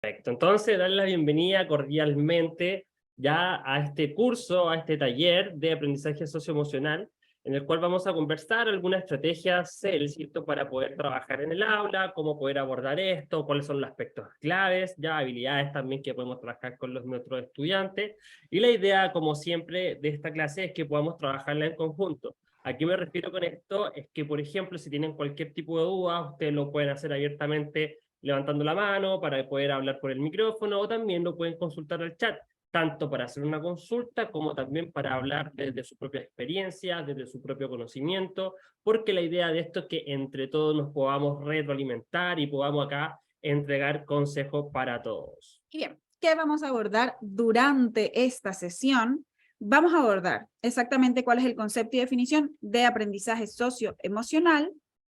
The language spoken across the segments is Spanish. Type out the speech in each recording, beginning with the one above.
Perfecto, entonces darle la bienvenida cordialmente ya a este curso, a este taller de aprendizaje socioemocional, en el cual vamos a conversar algunas estrategias ¿cierto? Para poder trabajar en el aula, cómo poder abordar esto, cuáles son los aspectos claves, ya habilidades también que podemos trabajar con nuestros estudiantes, y la idea, como siempre, de esta clase es que podamos trabajarla en conjunto. ¿A qué me refiero con esto? Es que, por ejemplo, si tienen cualquier tipo de duda, ustedes lo pueden hacer abiertamente levantando la mano para poder hablar por el micrófono, o también lo pueden consultar al chat, tanto para hacer una consulta como también para hablar desde su propia experiencia, desde su propio conocimiento, porque la idea de esto es que entre todos nos podamos retroalimentar y podamos acá entregar consejos para todos. Y bien, ¿qué vamos a abordar durante esta sesión? Vamos a abordar exactamente cuál es el concepto y definición de aprendizaje socioemocional.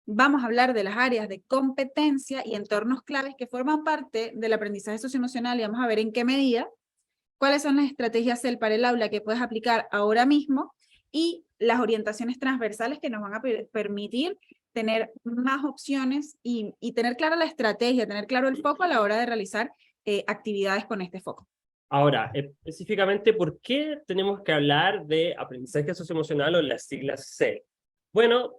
Vamos a hablar de las áreas de competencia y entornos claves que forman parte del aprendizaje socioemocional y vamos a ver en qué medida, cuáles son las estrategias CEL para el aula que puedes aplicar ahora mismo y las orientaciones transversales que nos van a permitir tener más opciones y tener clara la estrategia, tener claro el foco a la hora de realizar actividades con este foco. Ahora, específicamente, ¿por qué tenemos que hablar de aprendizaje socioemocional o las siglas C? Bueno,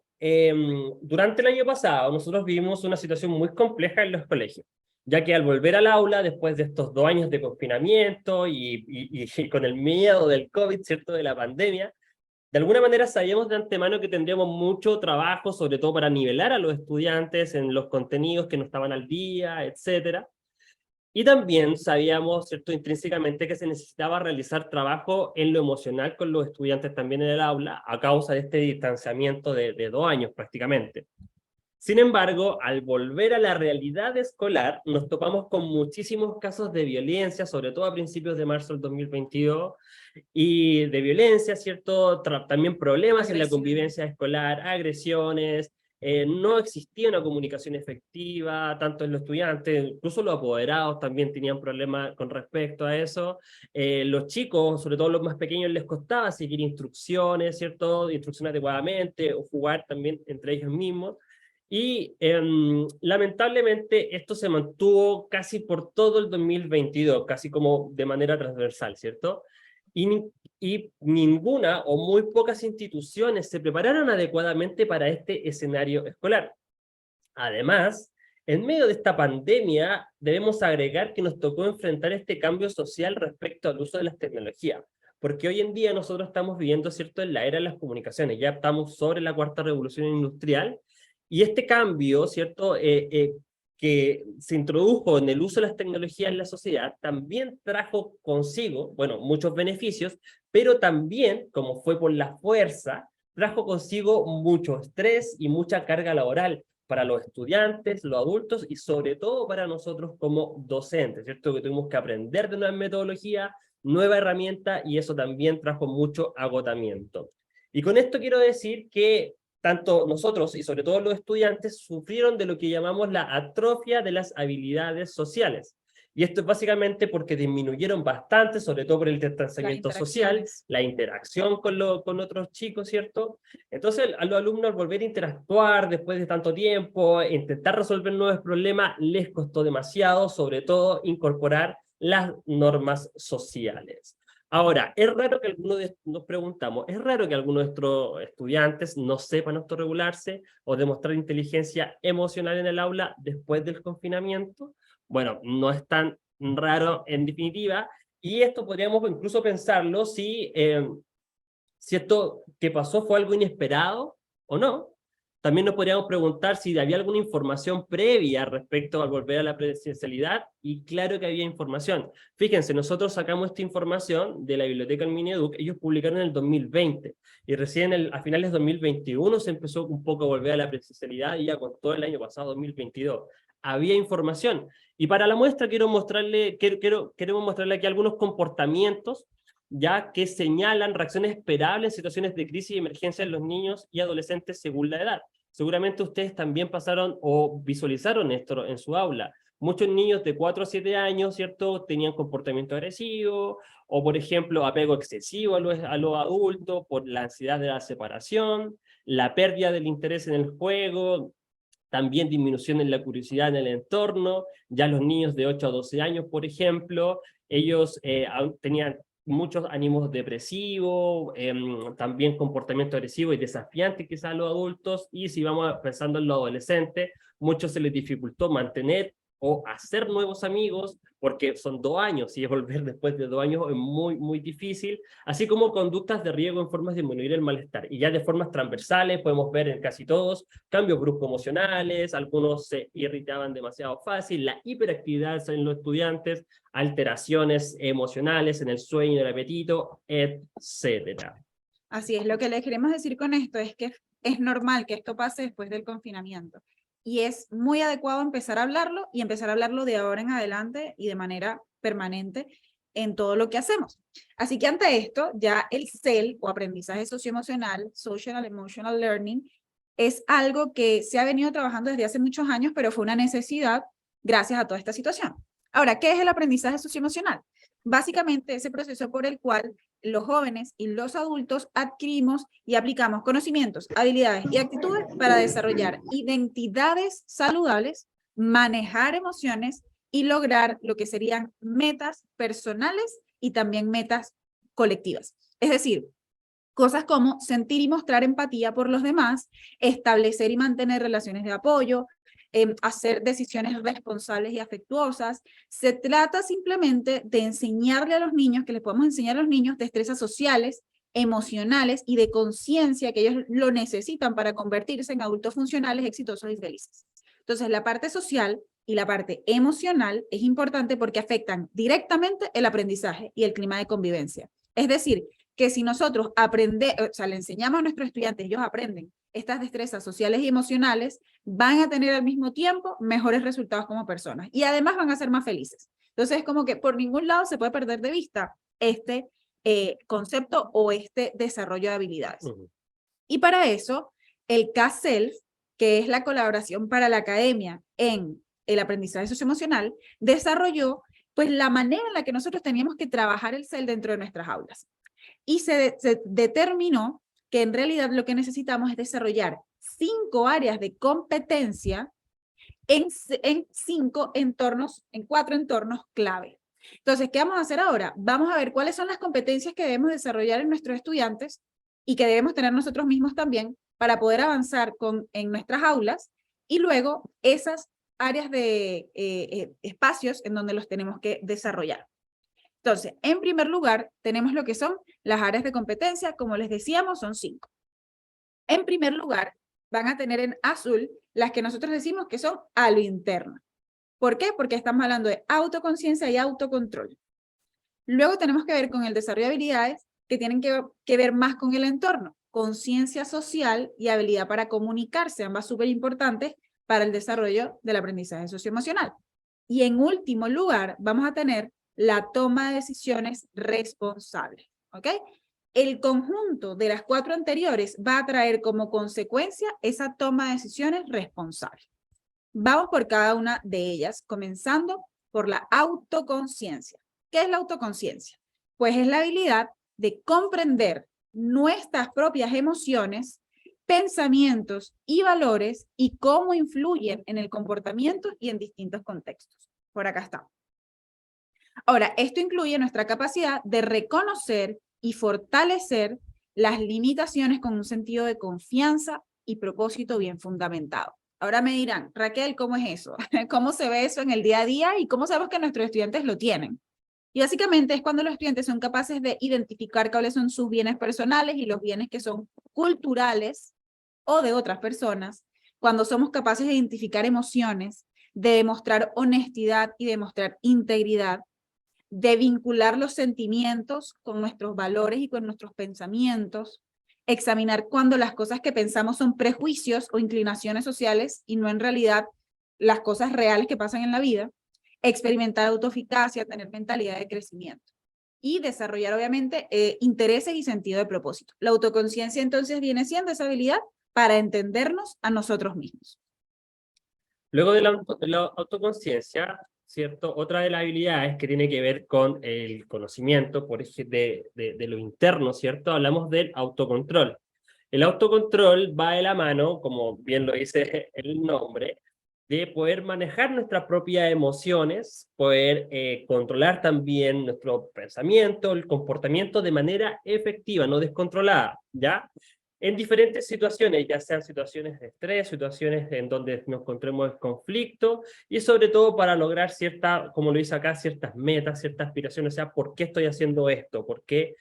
durante el año pasado nosotros vivimos una situación muy compleja en los colegios, ya que al volver al aula, después de estos 2 años de confinamiento y con el miedo del COVID, ¿cierto?, de la pandemia, de alguna manera sabíamos de antemano que tendríamos mucho trabajo, sobre todo para nivelar a los estudiantes en los contenidos que no estaban al día, etcétera. Y también sabíamos, ¿cierto?, intrínsecamente que se necesitaba realizar trabajo en lo emocional con los estudiantes también en el aula, a causa de este distanciamiento de 2 años prácticamente. Sin embargo, al volver a la realidad escolar, nos topamos con muchísimos casos de violencia, sobre todo a principios de marzo del 2022, y de violencia, ¿cierto? También problemas en la convivencia escolar, agresiones, no existía una comunicación efectiva, tanto en los estudiantes, incluso los apoderados también tenían problemas con respecto a eso. Los chicos, sobre todo los más pequeños, les costaba seguir instrucciones, ¿cierto? Instrucciones adecuadamente, o jugar también entre ellos mismos. Y lamentablemente esto se mantuvo casi por todo el 2022, casi como de manera transversal, ¿cierto? Y, y ninguna o muy pocas instituciones se prepararon adecuadamente para este escenario escolar. Además, en medio de esta pandemia, debemos agregar que nos tocó enfrentar este cambio social respecto al uso de las tecnologías, porque hoy en día nosotros estamos viviendo, ¿cierto?, en la era de las comunicaciones, ya estamos sobre la cuarta revolución industrial, y este cambio, ¿cierto?, que se introdujo en el uso de las tecnologías en la sociedad, también trajo consigo, bueno, muchos beneficios, pero también, como fue por la fuerza, trajo consigo mucho estrés y mucha carga laboral para los estudiantes, los adultos y sobre todo para nosotros como docentes, ¿cierto? Que tuvimos que aprender de nueva metodología, nueva herramienta, y eso también trajo mucho agotamiento. Y con esto quiero decir que tanto nosotros y sobre todo los estudiantes sufrieron de lo que llamamos la atrofia de las habilidades sociales. Y esto es básicamente porque disminuyeron bastante, sobre todo por el distanciamiento social, la interacción con otros chicos, ¿cierto? Entonces a los alumnos, al volver a interactuar después de tanto tiempo, intentar resolver nuevos problemas, les costó demasiado, sobre todo incorporar las normas sociales. Ahora, es raro que nos preguntamos, ¿es raro que algunos de nuestros estudiantes no sepan autorregularse o demostrar inteligencia emocional en el aula después del confinamiento? Bueno, no es tan raro en definitiva, y esto podríamos incluso pensarlo si esto que pasó fue algo inesperado o no. También nos podríamos preguntar si había alguna información previa respecto al volver a la presencialidad, y claro que había información. Fíjense, nosotros sacamos esta información de la biblioteca del Mineduc, ellos publicaron en el 2020, y recién a finales de 2021 se empezó un poco a volver a la presencialidad, y ya con todo el año pasado, 2022. Había información. Y para la muestra queremos mostrarle aquí algunos comportamientos ya que señalan reacciones esperables en situaciones de crisis y emergencia en los niños y adolescentes según la edad. Seguramente ustedes también pasaron o visualizaron esto en su aula. Muchos niños de 4 a 7 años, ¿cierto?, tenían comportamiento agresivo, o por ejemplo, apego excesivo a los adultos por la ansiedad de la separación, la pérdida del interés en el juego, también disminución en la curiosidad en el entorno. Ya los niños de 8 a 12 años, por ejemplo, ellos tenían muchos ánimos depresivos, también comportamiento agresivo y desafiante quizás a los adultos, y si vamos pensando en los adolescentes, muchos se les dificultó mantener o hacer nuevos amigos, porque son 2 años, y volver después de 2 años es muy, muy difícil, así como conductas de riesgo en formas de disminuir el malestar. Y ya de formas transversales podemos ver en casi todos cambios bruscos emocionales, algunos se irritaban demasiado fácil, la hiperactividad en los estudiantes, alteraciones emocionales en el sueño y el apetito, etcétera. Así es, lo que les queremos decir con esto es que es normal que esto pase después del confinamiento. Y es muy adecuado empezar a hablarlo y empezar a hablarlo de ahora en adelante y de manera permanente en todo lo que hacemos. Así que ante esto, ya el SEL o aprendizaje socioemocional, Social and Emotional Learning, es algo que se ha venido trabajando desde hace muchos años, pero fue una necesidad gracias a toda esta situación. Ahora, ¿qué es el aprendizaje socioemocional? Básicamente ese proceso por el cual los jóvenes y los adultos adquirimos y aplicamos conocimientos, habilidades y actitudes para desarrollar identidades saludables, manejar emociones y lograr lo que serían metas personales y también metas colectivas. Es decir, cosas como sentir y mostrar empatía por los demás, establecer y mantener relaciones de apoyo, hacer decisiones responsables y afectuosas. Se trata simplemente de enseñarle a los niños, que les podemos enseñar a los niños destrezas sociales, emocionales y de conciencia que ellos lo necesitan para convertirse en adultos funcionales, exitosos y felices. Entonces, la parte social y la parte emocional es importante porque afectan directamente el aprendizaje y el clima de convivencia. Es decir, que si nosotros le enseñamos a nuestros estudiantes, ellos aprenden estas destrezas sociales y emocionales, van a tener al mismo tiempo mejores resultados como personas y además van a ser más felices. Entonces es como que por ningún lado se puede perder de vista este concepto o este desarrollo de habilidades. Y para eso, el K-Self, que es la colaboración para la academia en el aprendizaje socioemocional, desarrolló pues la manera en la que nosotros teníamos que trabajar el SEL dentro de nuestras aulas. Y se determinó que en realidad lo que necesitamos es desarrollar 5 áreas de competencia en 4 entornos clave. Entonces, ¿qué vamos a hacer ahora? Vamos a ver cuáles son las competencias que debemos desarrollar en nuestros estudiantes y que debemos tener nosotros mismos también para poder avanzar en nuestras aulas y luego esas áreas de espacios en donde los tenemos que desarrollar. Entonces, en primer lugar, tenemos lo que son las áreas de competencia, como les decíamos, son 5. En primer lugar, van a tener en azul las que nosotros decimos que son a lo interno. ¿Por qué? Porque estamos hablando de autoconciencia y autocontrol. Luego tenemos que ver con el desarrollo de habilidades que tienen que ver más con el entorno, conciencia social y habilidad para comunicarse, ambas súper importantes para el desarrollo del aprendizaje socioemocional. Y en último lugar, vamos a tener la toma de decisiones responsable, ¿ok? El conjunto de las 4 anteriores va a traer como consecuencia esa toma de decisiones responsable. Vamos por cada una de ellas, comenzando por la autoconciencia. ¿Qué es la autoconciencia? Pues es la habilidad de comprender nuestras propias emociones, pensamientos y valores y cómo influyen en el comportamiento y en distintos contextos. Por acá está. Ahora, esto incluye nuestra capacidad de reconocer y fortalecer las limitaciones con un sentido de confianza y propósito bien fundamentado. Ahora me dirán, Raquel, ¿cómo es eso? ¿Cómo se ve eso en el día a día y cómo sabemos que nuestros estudiantes lo tienen? Y básicamente es cuando los estudiantes son capaces de identificar cuáles son sus bienes personales y los bienes que son culturales o de otras personas, cuando somos capaces de identificar emociones, de demostrar honestidad y demostrar integridad, de vincular los sentimientos con nuestros valores y con nuestros pensamientos, examinar cuando las cosas que pensamos son prejuicios o inclinaciones sociales y no en realidad las cosas reales que pasan en la vida, experimentar autoeficacia, tener mentalidad de crecimiento y desarrollar obviamente intereses y sentido de propósito. La autoconciencia entonces viene siendo esa habilidad para entendernos a nosotros mismos. Luego de la autoconciencia, ¿cierto? Otra de las habilidades que tiene que ver con el conocimiento, por ejemplo, de lo interno, ¿cierto? Hablamos del autocontrol. El autocontrol va de la mano, como bien lo dice el nombre, de poder manejar nuestras propias emociones, poder controlar también nuestro pensamiento, el comportamiento de manera efectiva, no descontrolada, ¿ya? En diferentes situaciones, ya sean situaciones de estrés, situaciones en donde nos encontremos en conflicto, y sobre todo para lograr cierta, como lo dice acá, ciertas metas, ciertas aspiraciones, o sea, ¿por qué estoy haciendo esto? ¿Por qué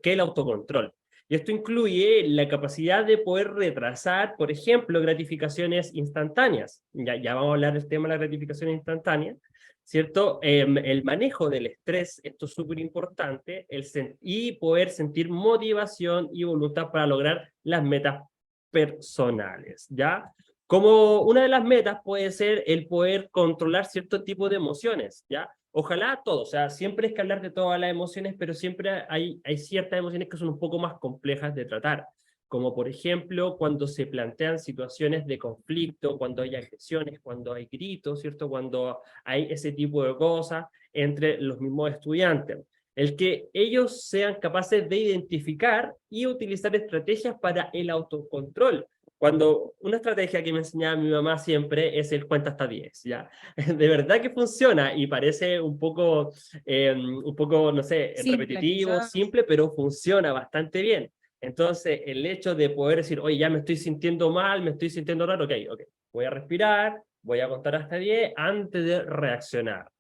el autocontrol? Y esto incluye la capacidad de poder retrasar, por ejemplo, gratificaciones instantáneas. Ya vamos a hablar del tema de la gratificación instantánea, ¿cierto? El manejo del estrés, esto es súper importante, y poder sentir motivación y voluntad para lograr las metas personales, ¿ya? Como una de las metas puede ser el poder controlar cierto tipo de emociones, ¿ya? Ojalá todo, o sea, siempre es que hablar de todas las emociones, pero siempre hay ciertas emociones que son un poco más complejas de tratar, como por ejemplo cuando se plantean situaciones de conflicto, cuando hay agresiones, cuando hay gritos, ¿cierto? Cuando hay ese tipo de cosas entre los mismos estudiantes. El que ellos sean capaces de identificar y utilizar estrategias para el autocontrol. Cuando una estrategia que me enseñaba mi mamá siempre es el cuenta hasta 10, ¿ya? De verdad que funciona y parece un poco, no sé, Simple, repetitivo, quizás. simple, pero funciona bastante bien. Entonces, el hecho de poder decir, oye, ya me estoy sintiendo mal, me estoy sintiendo raro, ok, voy a respirar, voy a contar hasta 10 antes de reaccionar.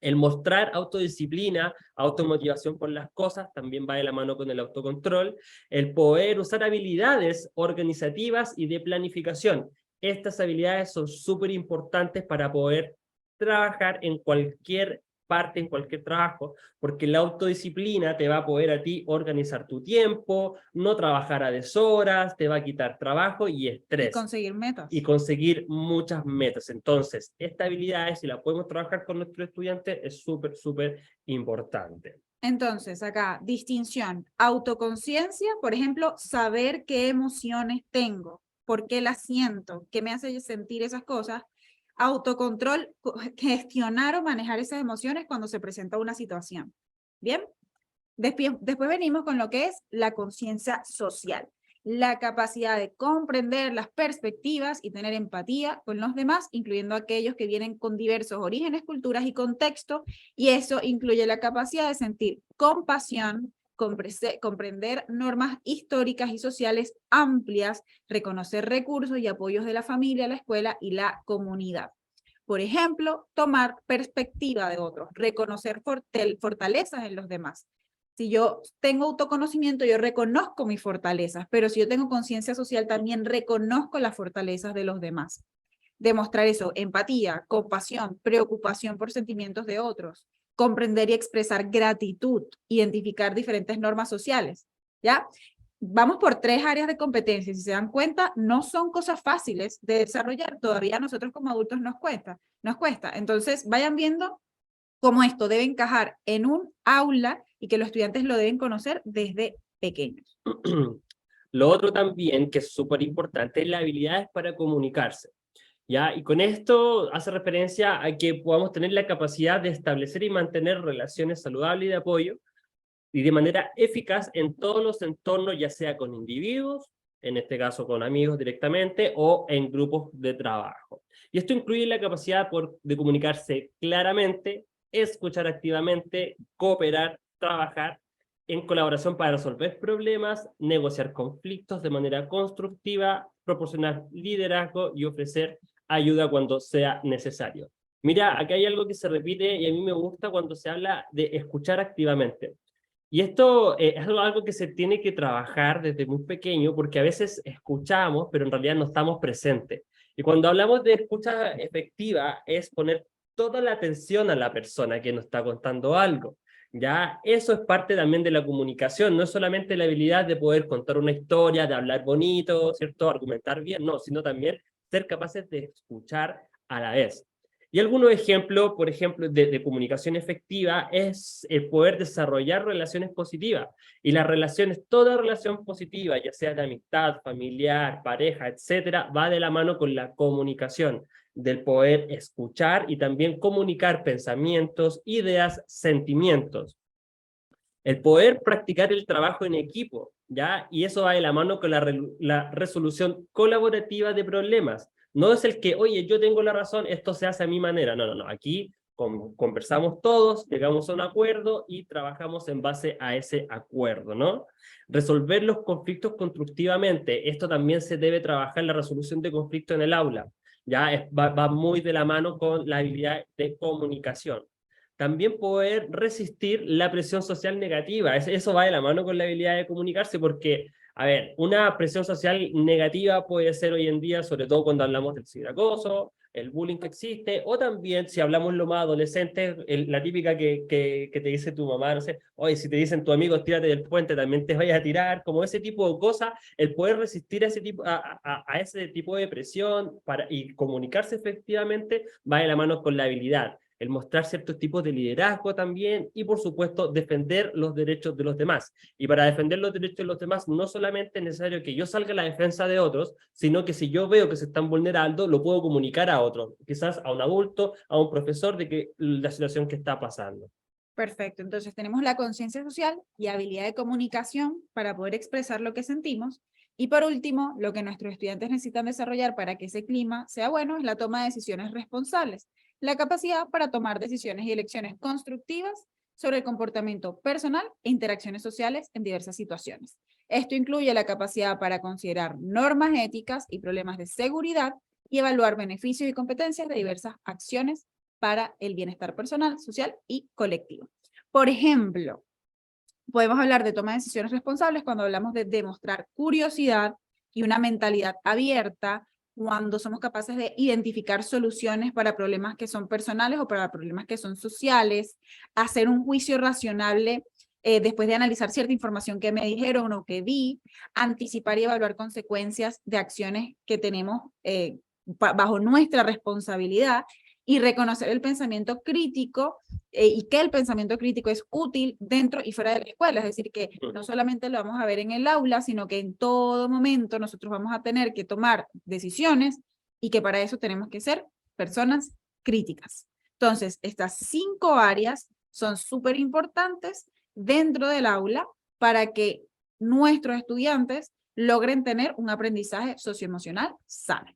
El mostrar autodisciplina, automotivación por las cosas, también va de la mano con el autocontrol. El poder usar habilidades organizativas y de planificación. Estas habilidades son súper importantes para poder trabajar en cualquier parte, en cualquier trabajo, porque la autodisciplina te va a poder a ti organizar tu tiempo, no trabajar a deshoras, te va a quitar trabajo y Y estrés conseguir y metas. conseguir muchas metas. Entonces, esta habilidad, si la podemos trabajar con nuestros estudiantes, es súper, súper importante. Entonces, acá, distinción, autoconciencia, por ejemplo, saber qué emociones tengo, por qué las siento, qué me hace sentir esas cosas. Autocontrol, gestionar o manejar esas emociones cuando se presenta una situación. Bien, después venimos con lo que es la conciencia social, la capacidad de comprender las perspectivas y tener empatía con los demás, incluyendo aquellos que vienen con diversos orígenes, culturas y contextos, y eso incluye la capacidad de sentir compasión, comprender normas históricas y sociales amplias, reconocer recursos y apoyos de la familia, la escuela y la comunidad. Por ejemplo, tomar perspectiva de otros, reconocer fortalezas en los demás. Si yo tengo autoconocimiento, yo reconozco mis fortalezas, pero si yo tengo conciencia social, también reconozco las fortalezas de los demás. Demostrar eso, empatía, compasión, preocupación por sentimientos de otros, comprender y expresar gratitud, identificar diferentes normas sociales, ¿ya? Vamos por 3 áreas de competencia. Si se dan cuenta, no son cosas fáciles de desarrollar. Todavía a nosotros como adultos nos cuesta. Entonces, vayan viendo cómo esto debe encajar en un aula y que los estudiantes lo deben conocer desde pequeños. Lo otro también, que es súper importante, es la habilidad para comunicarse. ¿Ya? Y con esto hace referencia a que podamos tener la capacidad de establecer y mantener relaciones saludables y de apoyo, y de manera eficaz en todos los entornos, ya sea con individuos, en este caso con amigos directamente, o en grupos de trabajo. Y esto incluye la capacidad de comunicarse claramente, escuchar activamente, cooperar, trabajar en colaboración para resolver problemas, negociar conflictos de manera constructiva, proporcionar liderazgo y ofrecer ayuda cuando sea necesario. Mira, acá hay algo que se repite y a mí me gusta cuando se habla de escuchar activamente. Y esto es algo que se tiene que trabajar desde muy pequeño porque a veces escuchamos, pero en realidad no estamos presentes. Y cuando hablamos de escucha efectiva es poner toda la atención a la persona que nos está contando algo. Ya, eso es parte también de la comunicación, no es solamente la habilidad de poder contar una historia, de hablar bonito, ¿cierto? Argumentar bien, no, sino también ser capaces de escuchar a la vez. Y algunos ejemplos, por ejemplo, de comunicación efectiva es el poder desarrollar relaciones positivas. Y las relaciones, toda relación positiva, ya sea de amistad, familiar, pareja, etcétera, va de la mano con la comunicación, del poder escuchar y también comunicar pensamientos, ideas, sentimientos. El poder practicar el trabajo en equipo. ¿ya? Y eso va de la mano con la resolución colaborativa de problemas. No es el que, oye, yo tengo la razón, esto se hace a mi manera. No, no, no. Aquí conversamos todos, llegamos a un acuerdo y trabajamos en base a ese acuerdo, ¿no? Resolver los conflictos constructivamente. Esto también se debe trabajar en la resolución de conflictos en el aula. Ya va muy de la mano con la habilidad de comunicación. También poder resistir la presión social negativa. Eso va de la mano con la habilidad de comunicarse porque, a ver, una presión social negativa puede ser hoy en día, sobre todo cuando hablamos del ciberacoso, el bullying que existe, o también si hablamos lo más adolescentes, la típica que te dice tu mamá, no sé, oye, si te dicen tus amigos tírate del puente, también te vayas a tirar, como ese tipo de cosas, el poder resistir a ese tipo de presión y comunicarse efectivamente va de la mano con la habilidad, el mostrar ciertos tipos de liderazgo también y, por supuesto, defender los derechos de los demás. Y para defender los derechos de los demás no solamente es necesario que yo salga a la defensa de otros, sino que si yo veo que se están vulnerando, lo puedo comunicar a otro, quizás a un adulto, a un profesor, de que la situación que está pasando. Perfecto, entonces tenemos la conciencia social y habilidad de comunicación para poder expresar lo que sentimos. Y por último, lo que nuestros estudiantes necesitan desarrollar para que ese clima sea bueno es la toma de decisiones responsables, la capacidad para tomar decisiones y elecciones constructivas sobre el comportamiento personal e interacciones sociales en diversas situaciones. Esto incluye la capacidad para considerar normas éticas y problemas de seguridad y evaluar beneficios y competencias de diversas acciones para el bienestar personal, social y colectivo. Por ejemplo, podemos hablar de toma de decisiones responsables cuando hablamos de demostrar curiosidad y una mentalidad abierta, cuando somos capaces de identificar soluciones para problemas que son personales o para problemas que son sociales, hacer un juicio razonable después de analizar cierta información que me dijeron o que vi, anticipar y evaluar consecuencias de acciones que tenemos bajo nuestra responsabilidad y reconocer el pensamiento crítico y que el pensamiento crítico es útil dentro y fuera de la escuela, es decir, que no solamente lo vamos a ver en el aula, sino que en todo momento nosotros vamos a tener que tomar decisiones y que para eso tenemos que ser personas críticas. Entonces, estas 5 áreas son súper importantes dentro del aula para que nuestros estudiantes logren tener un aprendizaje socioemocional sano.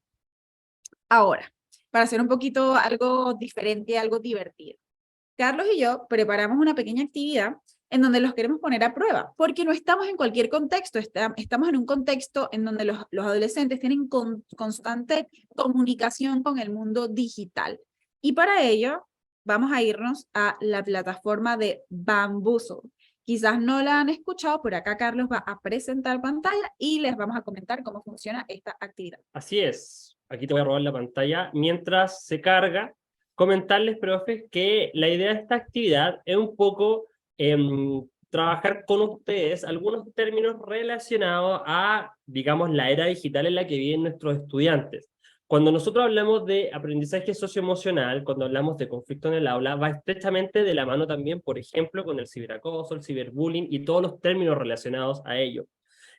Ahora, para hacer un poquito algo diferente, algo divertido. Carlos y yo preparamos una pequeña actividad en donde los queremos poner a prueba, porque no estamos en cualquier contexto, estamos en un contexto en donde los adolescentes tienen constante comunicación con el mundo digital. Y para ello, vamos a irnos a la plataforma de Bamboozle. Quizás no la han escuchado, pero acá Carlos va a presentar pantalla y les vamos a comentar cómo funciona esta actividad. Así es. Aquí te voy a robar la pantalla. Mientras se carga, comentarles, profes, que la idea de esta actividad es un poco trabajar con ustedes algunos términos relacionados a, digamos, la era digital en la que viven nuestros estudiantes. Cuando nosotros hablamos de aprendizaje socioemocional, cuando hablamos de conflicto en el aula, va estrechamente de la mano también, por ejemplo, con el ciberacoso, el ciberbullying y todos los términos relacionados a ello.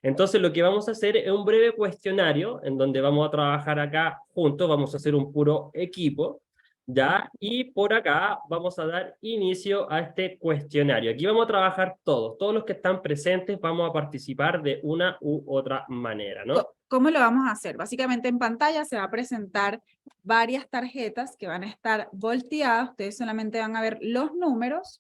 Entonces lo que vamos a hacer es un breve cuestionario en donde vamos a trabajar acá juntos, vamos a hacer un puro equipo, ¿ya? Y por acá vamos a dar inicio a este cuestionario. Aquí vamos a trabajar todos los que están presentes vamos a participar de una u otra manera, ¿no? ¿Cómo lo vamos a hacer? Básicamente en pantalla se va a presentar varias tarjetas que van a estar volteadas, ustedes solamente van a ver los números.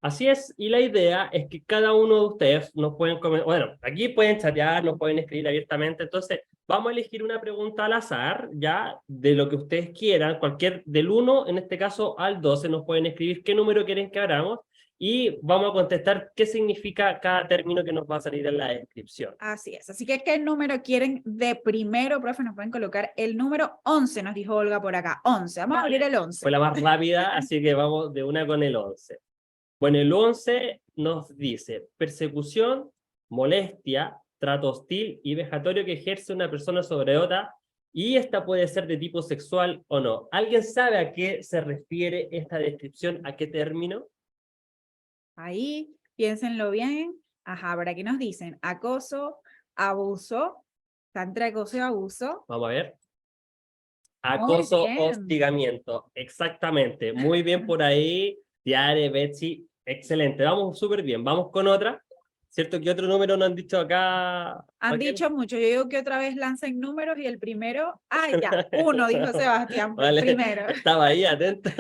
Así es, y la idea es que cada uno de ustedes nos pueden comentar, bueno, aquí pueden chatear, nos pueden escribir abiertamente, entonces vamos a elegir una pregunta al azar, ya, de lo que ustedes quieran, cualquier, del 1, en este caso, al 12, nos pueden escribir qué número quieren que abramos, y vamos a contestar qué significa cada término que nos va a salir en la descripción. Así es, así que ¿qué número quieren de primero, profe? Nos pueden colocar el número 11, nos dijo Olga por acá, 11, vamos a abrir el 11. Fue la más rápida, así que vamos de una con el 11. Bueno, el 11 nos dice persecución, molestia, trato hostil y vejatorio que ejerce una persona sobre otra, y esta puede ser de tipo sexual o no. ¿Alguien sabe a qué se refiere esta descripción? ¿A qué término? Ahí, piénsenlo bien. Ajá, ¿para qué nos dicen? Acoso, abuso, está entre acoso y abuso. Vamos a ver. Acoso, hostigamiento. Exactamente. Muy bien por ahí, Tiare, Betsy. Excelente. Vamos súper bien. Vamos con otra. ¿Cierto? ¿Qué otro número nos han dicho acá? Han Raquel? dicho mucho. Yo digo que otra vez lancen números y el primero, ya, uno, dijo Sebastián, Vale, primero. estaba ahí atento.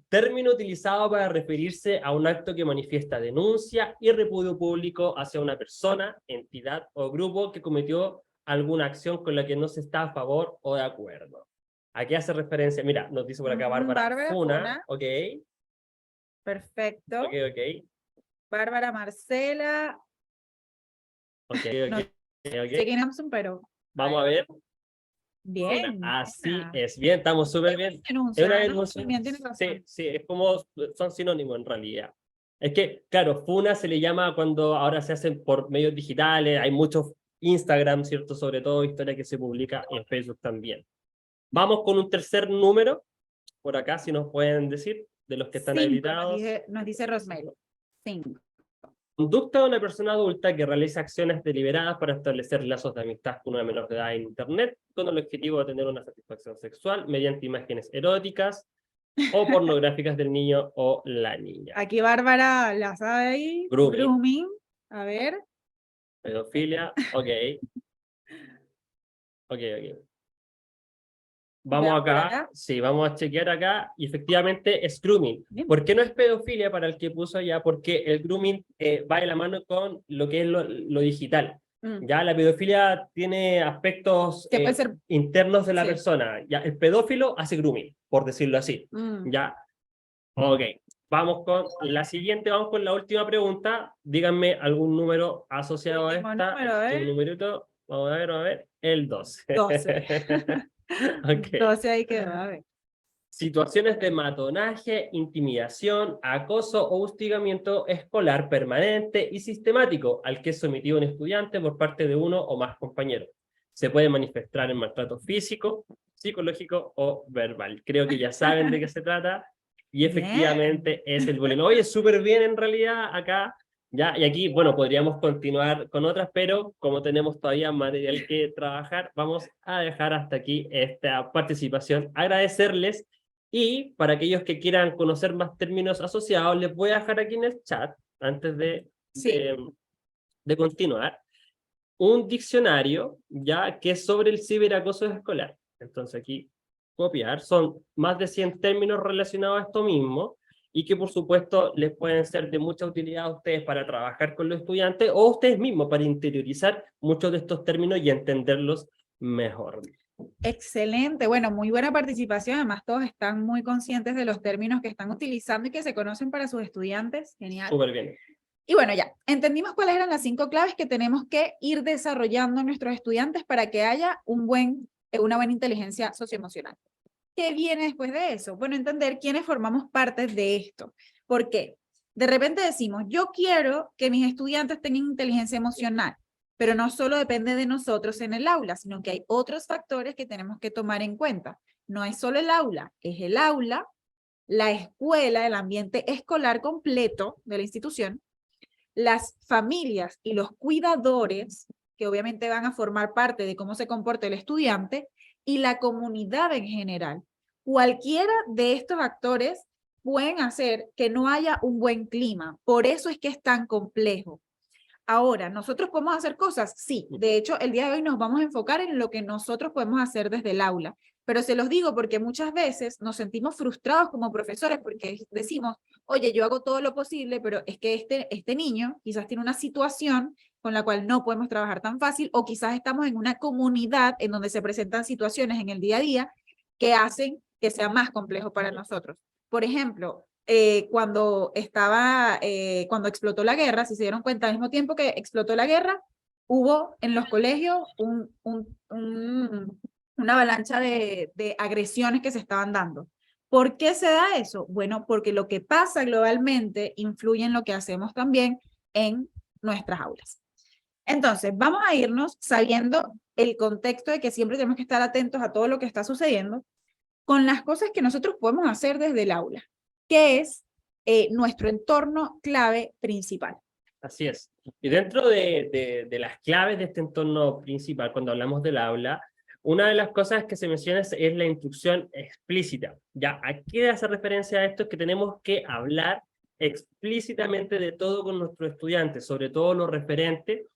Término utilizado para referirse a un acto que manifiesta denuncia y repudio público hacia una persona, entidad o grupo que cometió alguna acción con la que no se está a favor o de acuerdo. ¿A qué hace referencia? Mira, nos dice por acá Bárbara, Bárbara, Funa, Funa. ok, Perfecto. ok. Bárbara Marcela. Ok, No ok, ok. sé quién es, pero Vamos a ver. bien. Así Buena. es, bien, estamos súper bien. Es una Denuncia, ¿no? denuncia. También tienes razón. Sí, sí, es como, son sinónimos en realidad. Es que, claro, funa se le llama cuando ahora se hacen por medios digitales, hay muchos Instagram, ¿cierto? Sobre todo historia que se publica en Facebook también. Vamos con un tercer número, por acá, si nos pueden decir, de los que están 5, habilitados. nos dice Rosemary. 5. Conducta de una persona adulta que realiza acciones deliberadas para establecer lazos de amistad con una menor de edad en Internet, con el objetivo de tener una satisfacción sexual mediante imágenes eróticas o pornográficas del niño o la niña. Aquí Bárbara la sabe ahí. Grooming, Grooming. A ver. pedofilia, ok, ok. Vamos Veamos por acá, acá. sí, vamos a chequear acá, y efectivamente es grooming. Bien. ¿Por qué no es pedofilia para el que puso allá? Porque el grooming va de la mano con lo que es lo digital. Ya la pedofilia tiene aspectos Que puede ser. internos de la Sí. persona. Ya el pedófilo hace grooming, por decirlo así. Ya, ok. Vamos con la siguiente, vamos con la última pregunta. Díganme algún número asociado a Último esta. número, Un numerito. Vamos a ver. El 12. 12. Ok. 12 ahí quedó, a ver. Situaciones de matonaje, intimidación, acoso o hostigamiento escolar permanente y sistemático al que es sometido un estudiante por parte de uno o más compañeros. Se puede manifestar en maltrato físico, psicológico o verbal. Creo que ya saben de qué se trata y efectivamente es el bullying. Oye, súper bien en realidad acá. Ya, y aquí, bueno, podríamos continuar con otras, pero como tenemos todavía material que trabajar, vamos a dejar hasta aquí esta participación. Agradecerles y para aquellos que quieran conocer más términos asociados, les voy a dejar aquí en el chat, antes de continuar, un diccionario ya que es sobre el ciberacoso escolar. Entonces aquí copiar, son más de 100 términos relacionados a esto mismo y que por supuesto les pueden ser de mucha utilidad a ustedes para trabajar con los estudiantes o a ustedes mismos para interiorizar muchos de estos términos y entenderlos mejor. Excelente, bueno, muy buena participación. Además, todos están muy conscientes de los términos que están utilizando y que se conocen para sus estudiantes. Genial. Súper bien. Y bueno, ya entendimos cuáles eran las 5 claves que tenemos que ir desarrollando en nuestros estudiantes para que haya una buena inteligencia socioemocional. ¿Qué viene después de eso? Bueno, entender quiénes formamos parte de esto. ¿Por qué? De repente decimos, yo quiero que mis estudiantes tengan inteligencia emocional, pero no solo depende de nosotros en el aula, sino que hay otros factores que tenemos que tomar en cuenta. No es solo el aula, es el aula, la escuela, el ambiente escolar completo de la institución, las familias y los cuidadores, que obviamente van a formar parte de cómo se comporta el estudiante, y la comunidad en general. Cualquiera de estos actores pueden hacer que no haya un buen clima. Por eso es que es tan complejo. Ahora, ¿nosotros podemos hacer cosas? Sí. De hecho, el día de hoy nos vamos a enfocar en lo que nosotros podemos hacer desde el aula. Pero se los digo porque muchas veces nos sentimos frustrados como profesores porque decimos, oye, yo hago todo lo posible, pero es que este niño quizás tiene una situación con la cual no podemos trabajar tan fácil, o quizás estamos en una comunidad en donde se presentan situaciones en el día a día que hacen que sea más complejo para nosotros. Por ejemplo, cuando explotó la guerra, si se dieron cuenta, al mismo tiempo que explotó la guerra, hubo en los colegios una avalancha de agresiones que se estaban dando. ¿Por qué se da eso? Bueno, porque lo que pasa globalmente influye en lo que hacemos también en nuestras aulas. Entonces, vamos a irnos sabiendo el contexto de que siempre tenemos que estar atentos a todo lo que está sucediendo con las cosas que nosotros podemos hacer desde el aula, que es nuestro entorno clave principal. Así es. Y dentro de las claves de este entorno principal, cuando hablamos del aula, una de las cosas que se menciona es la instrucción explícita. ¿Ya? ¿A qué hace referencia a esto? Es que tenemos que hablar explícitamente de todo con nuestros estudiantes, sobre todo lo referente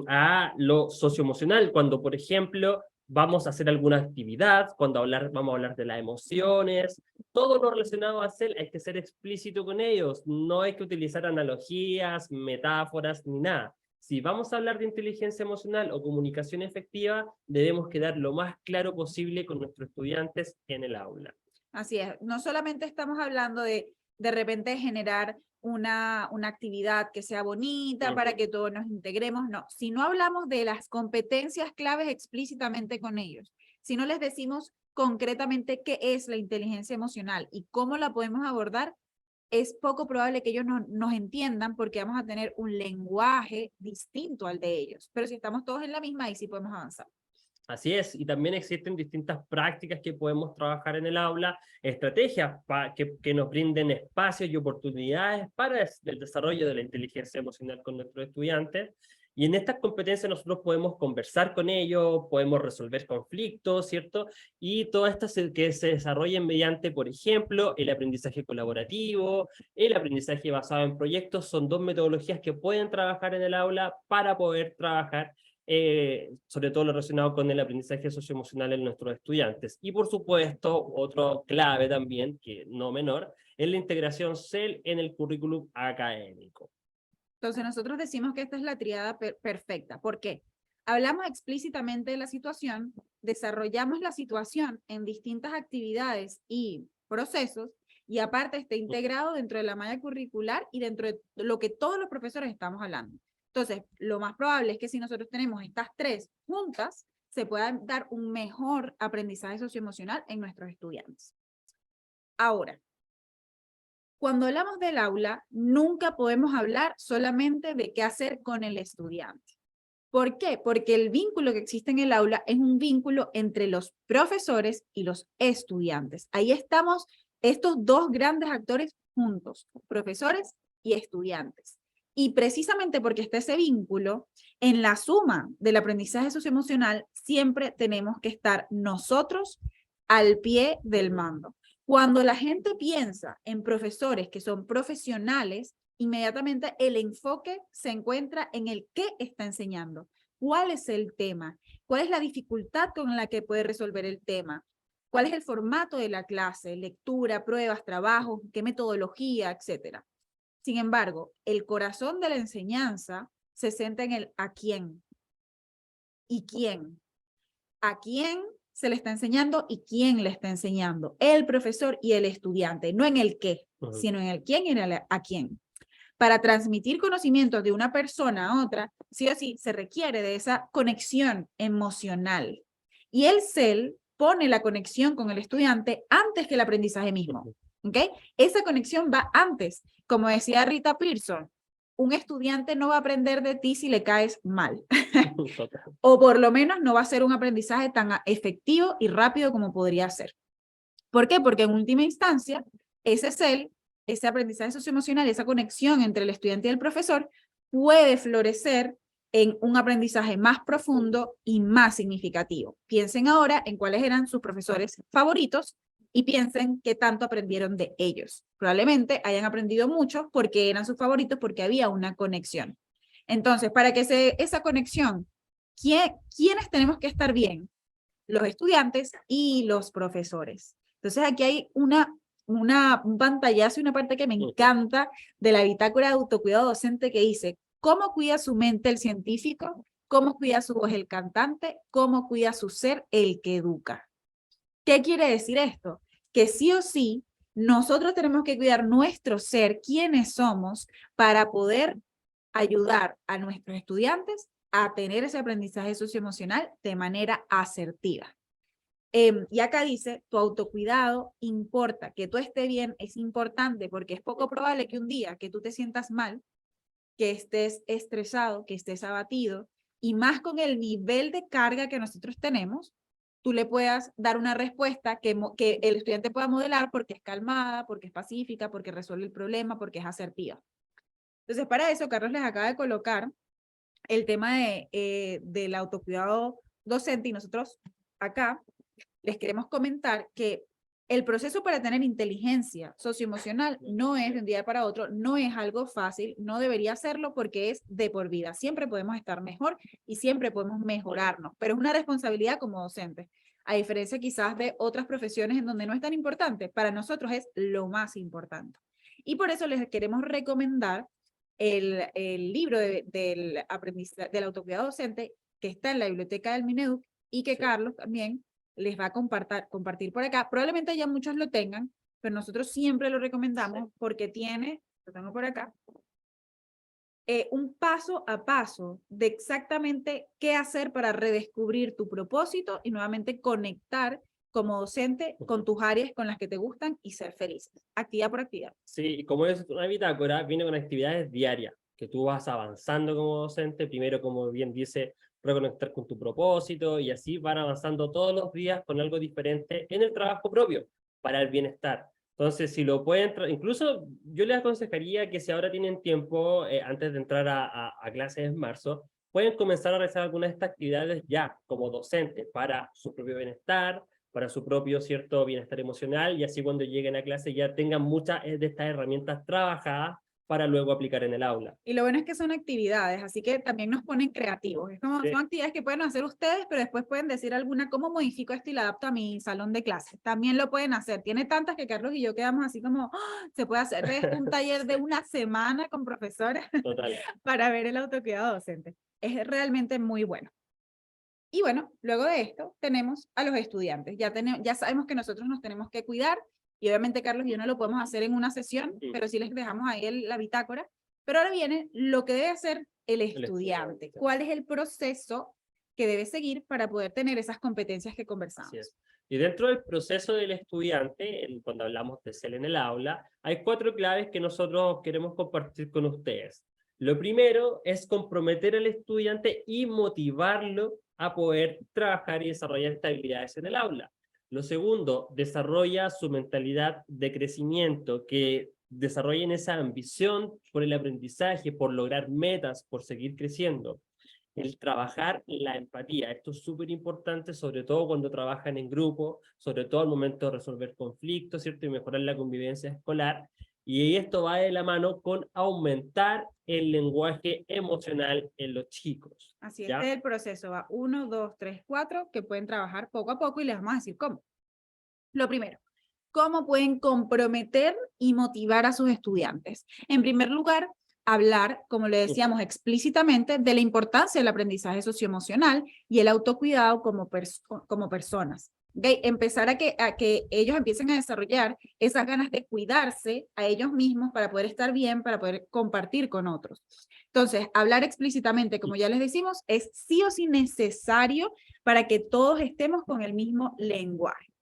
a lo socioemocional, cuando, por ejemplo, vamos a hacer alguna actividad, cuando vamos a hablar de las emociones, todo lo relacionado a CEL hay que ser explícito con ellos, no hay que utilizar analogías, metáforas, ni nada. Si vamos a hablar de inteligencia emocional o comunicación efectiva, debemos quedar lo más claro posible con nuestros estudiantes en el aula. Así es, no solamente estamos hablando de repente generar una actividad que sea bonita para que todos nos integremos, no, si no hablamos de las competencias claves explícitamente con ellos, si no les decimos concretamente qué es la inteligencia emocional y cómo la podemos abordar, es poco probable que ellos nos entiendan porque vamos a tener un lenguaje distinto al de ellos. Pero si estamos todos en la misma, ahí sí podemos avanzar. Así es, y también existen distintas prácticas que podemos trabajar en el aula, estrategias que nos brinden espacios y oportunidades para el desarrollo de la inteligencia emocional con nuestros estudiantes. Y en estas competencias nosotros podemos conversar con ellos, podemos resolver conflictos, ¿cierto? Y todas estas que se desarrollen mediante, por ejemplo, el aprendizaje colaborativo, el aprendizaje basado en proyectos, son dos metodologías que pueden trabajar en el aula para poder trabajar sobre todo lo relacionado con el aprendizaje socioemocional en nuestros estudiantes. Y por supuesto, otro clave también, que no menor, es la integración CEL en el currículum académico. Entonces nosotros decimos que esta es la triada perfecta. ¿Por qué? Hablamos explícitamente de la situación, desarrollamos la situación en distintas actividades y procesos, y aparte está integrado dentro de la malla curricular y dentro de lo que todos los profesores estamos hablando. Entonces, lo más probable es que si nosotros tenemos estas tres juntas, se pueda dar un mejor aprendizaje socioemocional en nuestros estudiantes. Ahora, cuando hablamos del aula, nunca podemos hablar solamente de qué hacer con el estudiante. ¿Por qué? Porque el vínculo que existe en el aula es un vínculo entre los profesores y los estudiantes. Ahí estamos estos dos grandes actores juntos, profesores y estudiantes. Y precisamente porque está ese vínculo, en la suma del aprendizaje socioemocional siempre tenemos que estar nosotros al pie del mando. Cuando la gente piensa en profesores que son profesionales, inmediatamente el enfoque se encuentra en el qué está enseñando, cuál es el tema, cuál es la dificultad con la que puede resolver el tema, cuál es el formato de la clase, lectura, pruebas, trabajos, qué metodología, etc. Sin embargo, el corazón de la enseñanza se centra en el a quién y quién. A quién se le está enseñando y quién le está enseñando, el profesor y el estudiante, no en el qué, sino en el quién y en el a quién. Para transmitir conocimientos de una persona a otra, sí o sí, se requiere de esa conexión emocional. Y el CEL pone la conexión con el estudiante antes que el aprendizaje mismo. ¿Ok? Esa conexión va antes. Como decía Rita Pearson, un estudiante no va a aprender de ti si le caes mal. O por lo menos no va a ser un aprendizaje tan efectivo y rápido como podría ser. ¿Por qué? Porque en última instancia, ese CEL, ese aprendizaje socioemocional, esa conexión entre el estudiante y el profesor puede florecer en un aprendizaje más profundo y más significativo. Piensen ahora en cuáles eran sus profesores favoritos y piensen qué tanto aprendieron de ellos. Probablemente hayan aprendido mucho porque eran sus favoritos, porque había una conexión. Entonces, para que esa conexión, ¿quiénes tenemos que estar bien? Los estudiantes y los profesores. Entonces, aquí hay un pantallazo y una parte que me encanta de la bitácora de autocuidado docente que dice, ¿cómo cuida su mente el científico? ¿Cómo cuida su voz el cantante? ¿Cómo cuida su ser el que educa? ¿Qué quiere decir esto? Que sí o sí, nosotros tenemos que cuidar nuestro ser, quiénes somos, para poder ayudar a nuestros estudiantes a tener ese aprendizaje socioemocional de manera asertiva. Y acá dice, tu autocuidado importa, que tú estés bien es importante porque es poco probable que un día que tú te sientas mal, que estés estresado, que estés abatido, y más con el nivel de carga que nosotros tenemos, tú le puedas dar una respuesta que el estudiante pueda modelar porque es calmada, porque es pacífica, porque resuelve el problema, porque es asertiva. Entonces, para eso, Carlos les acaba de colocar el tema del autocuidado docente y nosotros acá les queremos comentar que El proceso para tener inteligencia socioemocional no es de un día para otro, no es algo fácil, no debería hacerlo porque es de por vida. Siempre podemos estar mejor y siempre podemos mejorarnos, pero es una responsabilidad como docentes. A diferencia quizás de otras profesiones en donde no es tan importante, para nosotros es lo más importante. Y por eso les queremos recomendar el libro del autocuidado docente que está en la biblioteca del Mineduc y que Carlos también les va a compartir por acá. Probablemente ya muchos lo tengan, pero nosotros siempre lo recomendamos porque tiene, lo tengo por acá, un paso a paso de exactamente qué hacer para redescubrir tu propósito y nuevamente conectar como docente con tus áreas con las que te gustan y ser felices, actividad por actividad. Sí, y como es una bitácora, viene con actividades diarias, que tú vas avanzando como docente, primero, como bien dice, reconectar con tu propósito, y así van avanzando todos los días con algo diferente en el trabajo propio, para el bienestar. Entonces, si lo pueden, incluso yo les aconsejaría que si ahora tienen tiempo, antes de entrar a clases en marzo, pueden comenzar a realizar algunas de estas actividades ya como docentes para su propio bienestar, para su propio cierto bienestar emocional, y así cuando lleguen a clase ya tengan muchas de estas herramientas trabajadas para luego aplicar en el aula. Y lo bueno es que son actividades, así que también nos ponen creativos. Es como, Sí. son actividades que pueden hacer ustedes, pero después pueden decir alguna, ¿cómo modifico esto y la adapto a mi salón de clases? También lo pueden hacer. Tiene tantas que Carlos y yo quedamos así como, ¡oh! Se puede hacer un taller de una semana con profesores para ver el autocuidado docente. Es realmente muy bueno. Y bueno, luego de esto tenemos a los estudiantes. Ya sabemos que nosotros nos tenemos que cuidar y obviamente Carlos y yo no lo podemos hacer en una sesión, pero sí les dejamos ahí la bitácora. Pero ahora viene lo que debe hacer el estudiante. ¿Cuál es el proceso que debe seguir para poder tener esas competencias que conversamos? Así es. Y dentro del proceso del estudiante, cuando hablamos de ser en el aula, hay 4 claves que nosotros queremos compartir con ustedes. Lo primero es comprometer al estudiante y motivarlo a poder trabajar y desarrollar estas habilidades en el aula. Lo segundo, desarrolla su mentalidad de crecimiento, que desarrollen esa ambición por el aprendizaje, por lograr metas, por seguir creciendo. El trabajar la empatía, esto es súper importante, sobre todo cuando trabajan en grupo, sobre todo al momento de resolver conflictos, ¿cierto? Y mejorar la convivencia escolar. Y esto va de la mano con aumentar el lenguaje emocional en los chicos. Así es, ¿ya? el proceso va 1, 2, 3, 4, que pueden trabajar poco a poco y les vamos a decir cómo. Lo primero, ¿cómo pueden comprometer y motivar a sus estudiantes? En primer lugar, hablar, como le decíamos explícitamente, de la importancia del aprendizaje socioemocional y el autocuidado como personas. ¿Okay? Empezar a que ellos empiecen a desarrollar esas ganas de cuidarse a ellos mismos para poder estar bien, para poder compartir con otros. Entonces, hablar explícitamente, como ya les decimos, es sí o sí necesario para que todos estemos con el mismo lenguaje.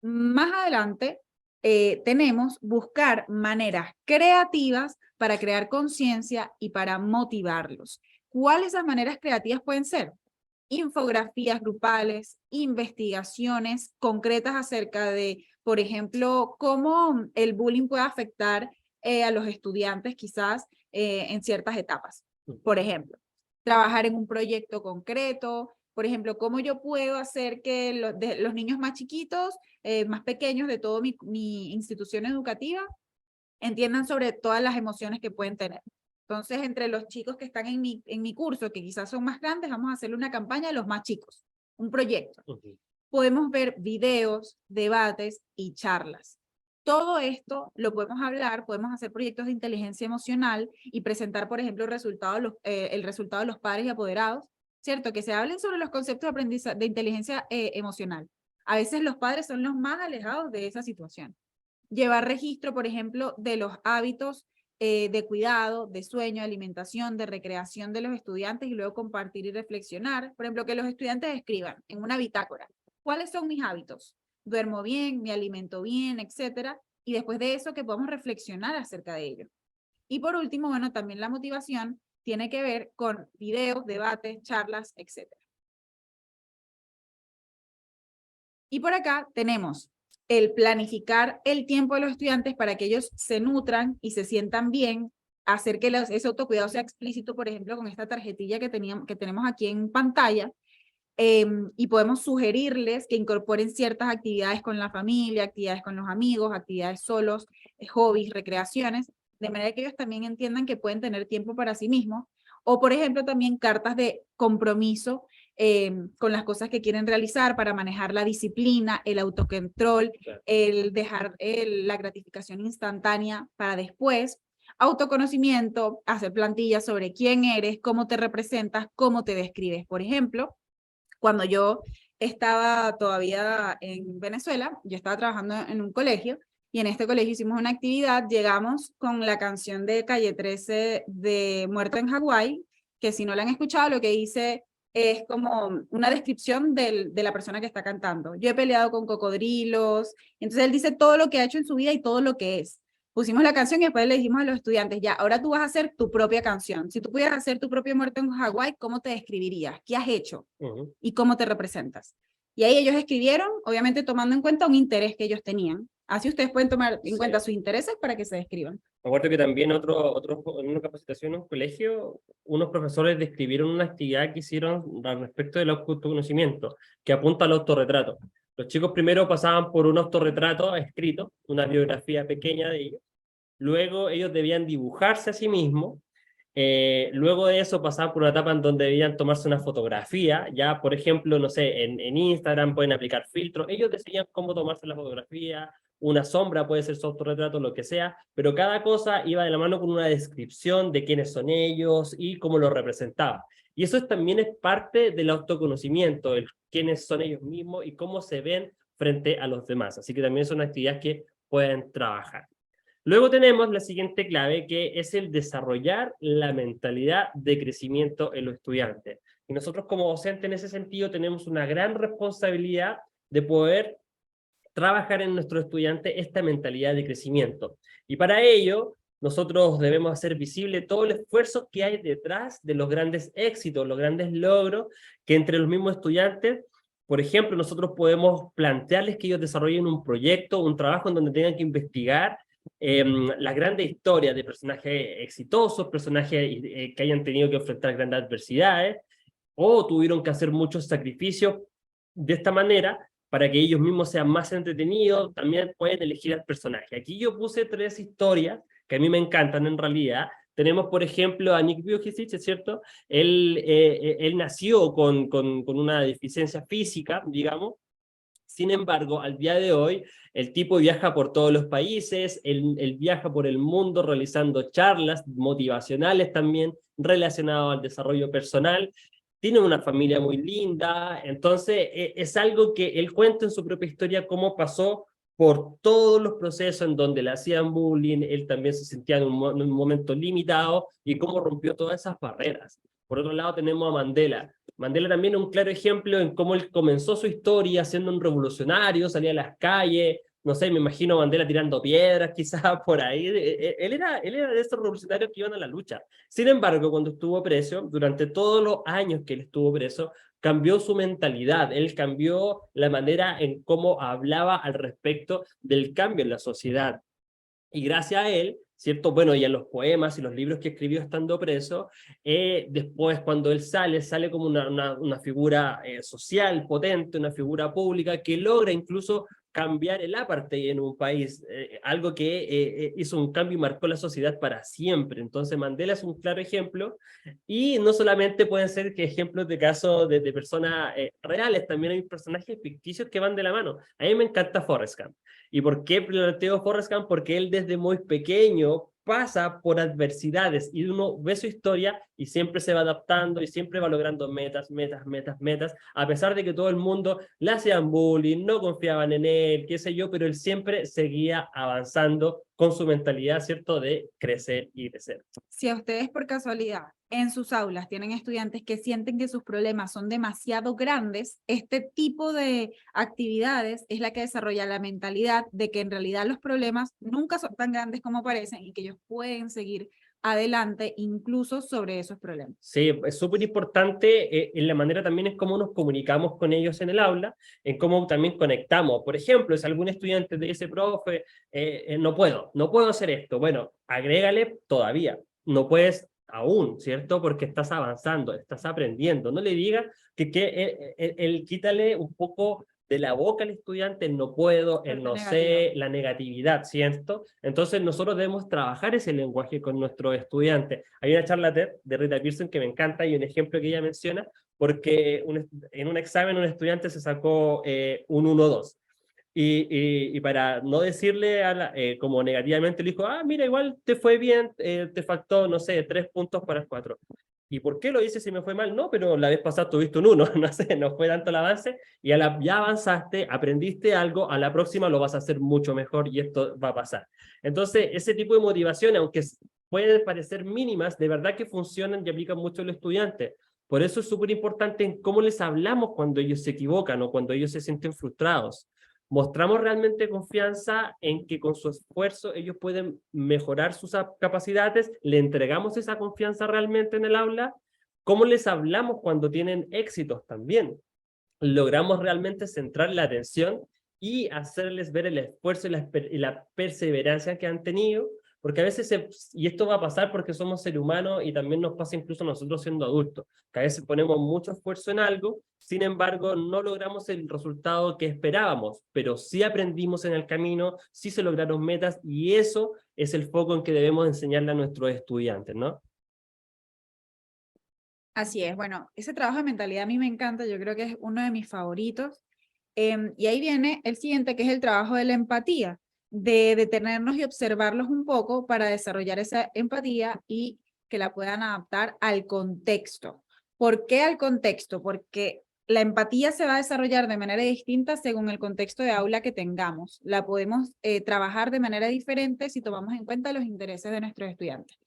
Más adelante tenemos buscar maneras creativas para crear conciencia y para motivarlos. ¿Cuáles esas maneras creativas pueden ser? Infografías grupales, investigaciones concretas acerca de, por ejemplo, cómo el bullying puede afectar a los estudiantes quizás en ciertas etapas. Por ejemplo, trabajar en un proyecto concreto, por ejemplo, cómo yo puedo hacer que los niños más chiquitos, más pequeños de toda mi institución educativa, entiendan sobre todas las emociones que pueden tener. Entonces, entre los chicos que están en mi curso, que quizás son más grandes, vamos a hacerle una campaña a los más chicos, un proyecto. Podemos ver videos, debates y charlas. Todo esto lo podemos hablar, podemos hacer proyectos de inteligencia emocional y presentar, por ejemplo, el resultado de los padres y apoderados, ¿cierto? Que se hablen sobre los conceptos de aprendizaje de inteligencia emocional. A veces los padres son los más alejados de esa situación. Llevar registro, por ejemplo, de los hábitos de cuidado, de sueño, alimentación, de recreación de los estudiantes y luego compartir y reflexionar. Por ejemplo, que los estudiantes escriban en una bitácora, ¿cuáles son mis hábitos? Duermo bien, me alimento bien, etcétera. Y después de eso que podamos reflexionar acerca de ello. Y por último, bueno, también la motivación tiene que ver con videos, debates, charlas, etcétera. Y por acá tenemos el planificar el tiempo de los estudiantes para que ellos se nutran y se sientan bien, hacer que ese autocuidado sea explícito, por ejemplo, con esta tarjetilla que tenemos aquí en pantalla, y podemos sugerirles que incorporen ciertas actividades con la familia, actividades con los amigos, actividades solos, hobbies, recreaciones, de manera que ellos también entiendan que pueden tener tiempo para sí mismos. O, por ejemplo, también cartas de compromiso con las cosas que quieren realizar para manejar la disciplina, el autocontrol, el dejar la gratificación instantánea para después, autoconocimiento, hacer plantillas sobre quién eres, cómo te representas, cómo te describes. Por ejemplo, cuando yo estaba todavía en Venezuela, yo estaba trabajando en un colegio y en este colegio hicimos una actividad, llegamos con la canción de Calle 13 de Muerto en Hawái, que si no la han escuchado, lo que hice es como una descripción de la persona que está cantando. Yo he peleado con cocodrilos, entonces él dice todo lo que ha hecho en su vida y todo lo que es. Pusimos la canción y después le dijimos a los estudiantes, ya, ahora tú vas a hacer tu propia canción. Si tú pudieras hacer tu propio Muerto en Hawái, ¿cómo te describirías? ¿Qué has hecho? ¿Y cómo te representas? Y ahí ellos escribieron, obviamente tomando en cuenta un interés que ellos tenían. Así ustedes pueden tomar en cuenta sus intereses para que se describan. Me acuerdo que también en una capacitación en un colegio, unos profesores describieron una actividad que hicieron al respecto del autoconocimiento, que apunta al autorretrato. Los chicos primero pasaban por un autorretrato escrito, una biografía pequeña de ellos. Luego ellos debían dibujarse a sí mismos. Luego de eso pasaban por una etapa en donde debían tomarse una fotografía. Ya, por ejemplo, no sé, en Instagram pueden aplicar filtros. Ellos decidían cómo tomarse la fotografía. Una sombra puede ser su autorretrato, lo que sea, pero cada cosa iba de la mano con una descripción de quiénes son ellos y cómo lo representaban. Y eso también es parte del autoconocimiento, el quiénes son ellos mismos y cómo se ven frente a los demás. Así que también son actividades que pueden trabajar. Luego tenemos la siguiente clave, que es el desarrollar la mentalidad de crecimiento en los estudiantes. Y nosotros como docentes en ese sentido tenemos una gran responsabilidad de poder trabajar en nuestros estudiantes esta mentalidad de crecimiento. Y para ello, nosotros debemos hacer visible todo el esfuerzo que hay detrás de los grandes éxitos, los grandes logros que entre los mismos estudiantes. Por ejemplo, nosotros podemos plantearles que ellos desarrollen un proyecto, un trabajo en donde tengan que investigar las grandes historias de personajes exitosos, personajes que hayan tenido que enfrentar grandes adversidades, o tuvieron que hacer muchos sacrificios de esta manera, para que ellos mismos sean más entretenidos, también pueden elegir al personaje. Aquí yo puse 3 historias que a mí me encantan en realidad. Tenemos, por ejemplo, a Nick Vujicic, ¿es cierto? Él nació con una deficiencia física, digamos. Sin embargo, al día de hoy, el tipo viaja por todos los países, él viaja por el mundo realizando charlas motivacionales también relacionadas al desarrollo personal. Tiene una familia muy linda, entonces es algo que él cuenta en su propia historia cómo pasó por todos los procesos en donde le hacían bullying, él también se sentía en un momento limitado y cómo rompió todas esas barreras. Por otro lado tenemos a Mandela. Mandela también es un claro ejemplo en cómo él comenzó su historia siendo un revolucionario, salía a las calles, no sé, me imagino a Mandela tirando piedras quizás por ahí. Él era de esos revolucionarios que iban a la lucha. Sin embargo, cuando estuvo preso, durante todos los años que él estuvo preso, cambió su mentalidad, él cambió la manera en cómo hablaba al respecto del cambio en la sociedad. Y gracias a él, ¿cierto? Bueno, y a los poemas y los libros que escribió estando preso, después cuando él sale como una figura social potente, una figura pública que logra incluso cambiar el apartheid en un país, algo que hizo un cambio y marcó la sociedad para siempre. Entonces Mandela es un claro ejemplo, y no solamente pueden ser que ejemplos de casos de personas reales, también hay personajes ficticios que van de la mano. A mí me encanta Forrest Gump. ¿Y por qué planteo Forrest Gump? Porque él desde muy pequeño pasa por adversidades y uno ve su historia y siempre se va adaptando y siempre va logrando metas, a pesar de que todo el mundo le hacían bullying, no confiaban en él, qué sé yo, pero él siempre seguía avanzando con su mentalidad, ¿cierto?, de crecer y crecer. Si a ustedes por casualidad en sus aulas tienen estudiantes que sienten que sus problemas son demasiado grandes, este tipo de actividades es la que desarrolla la mentalidad de que en realidad los problemas nunca son tan grandes como parecen y que ellos pueden seguir adelante incluso sobre esos problemas. Sí, es súper importante en la manera también en cómo nos comunicamos con ellos en el aula, en cómo también conectamos. Por ejemplo, si algún estudiante te dice, profe, no puedo hacer esto, bueno, agrégale todavía, no puedes aún, ¿cierto? Porque estás avanzando, estás aprendiendo. No le digas él quítale un poco de la boca al estudiante el no puedo, el no sé, la negatividad, ¿cierto? Entonces nosotros debemos trabajar ese lenguaje con nuestros estudiantes. Hay una charla TED de Rita Pearson que me encanta y un ejemplo que ella menciona, porque en un examen un estudiante se sacó un 1-2. Y para no decirle como negativamente, le dijo, ah, mira, igual te fue bien, te faltó, no sé, 3 puntos para 4. ¿Y por qué lo hice si me fue mal? No, pero la vez pasada tuviste un 1, no sé, no fue tanto el avance, y ya avanzaste, aprendiste algo, a la próxima lo vas a hacer mucho mejor y esto va a pasar. Entonces, ese tipo de motivaciones, aunque pueden parecer mínimas, de verdad que funcionan y aplican mucho a los estudiantes. Por eso es súper importante en cómo les hablamos cuando ellos se equivocan o cuando ellos se sienten frustrados. Mostramos realmente confianza en que con su esfuerzo ellos pueden mejorar sus capacidades, le entregamos esa confianza realmente en el aula. ¿Cómo les hablamos cuando tienen éxitos también? Logramos realmente centrar la atención y hacerles ver el esfuerzo y la perseverancia que han tenido, porque a veces, y esto va a pasar porque somos seres humanos y también nos pasa incluso nosotros siendo adultos, que a veces ponemos mucho esfuerzo en algo, sin embargo no logramos el resultado que esperábamos, pero sí aprendimos en el camino, sí se lograron metas y eso es el foco en que debemos enseñarle a nuestros estudiantes, ¿no? Así es, bueno, ese trabajo de mentalidad a mí me encanta, yo creo que es uno de mis favoritos. Y ahí viene el siguiente, que es el trabajo de la empatía, de detenernos y observarlos un poco para desarrollar esa empatía y que la puedan adaptar al contexto. ¿Por qué al contexto? Porque la empatía se va a desarrollar de manera distinta según el contexto de aula que tengamos. La podemos trabajar de manera diferente si tomamos en cuenta los intereses de nuestros estudiantes.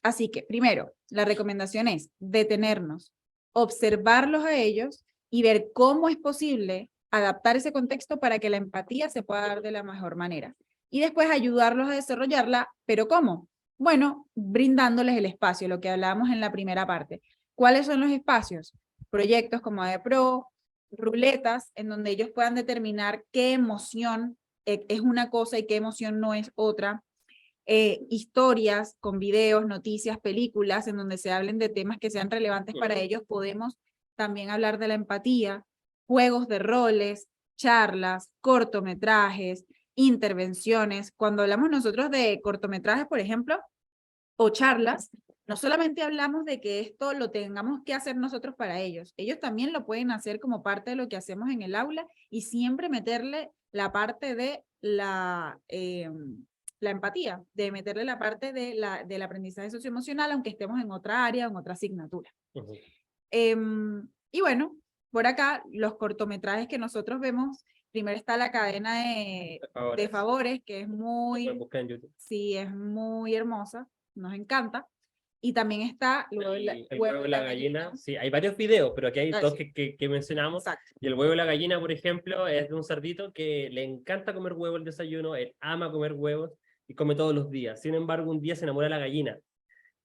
Así que, primero, la recomendación es detenernos, observarlos a ellos y ver cómo es posible adaptar ese contexto para que la empatía se pueda dar de la mejor manera. Y después ayudarlos a desarrollarla, ¿pero cómo? Bueno, brindándoles el espacio, lo que hablábamos en la primera parte. ¿Cuáles son los espacios? Proyectos como ADPRO, ruletas, en donde ellos puedan determinar qué emoción es una cosa y qué emoción no es otra. Historias con videos, noticias, películas, en donde se hablen de temas que sean relevantes para ellos. Podemos también hablar de la empatía, juegos de roles, charlas, cortometrajes, intervenciones. Cuando hablamos nosotros de cortometrajes, por ejemplo, o charlas, no solamente hablamos de que esto lo tengamos que hacer nosotros para ellos, ellos también lo pueden hacer como parte de lo que hacemos en el aula y siempre meterle la parte de la empatía, de meterle la parte del aprendizaje socioemocional, aunque estemos en otra área o en otra asignatura. Y bueno, por acá, los cortometrajes que nosotros vemos, primero está la cadena de favores, que es muy, sí, es muy hermosa, nos encanta. Y también está el huevo de la gallina. Sí, hay varios videos, pero aquí hay dos que mencionamos. Exacto. Y el huevo de la gallina, por ejemplo, es de un cerdito que le encanta comer huevo al desayuno, él ama comer huevos y come todos los días. Sin embargo, un día se enamora de la gallina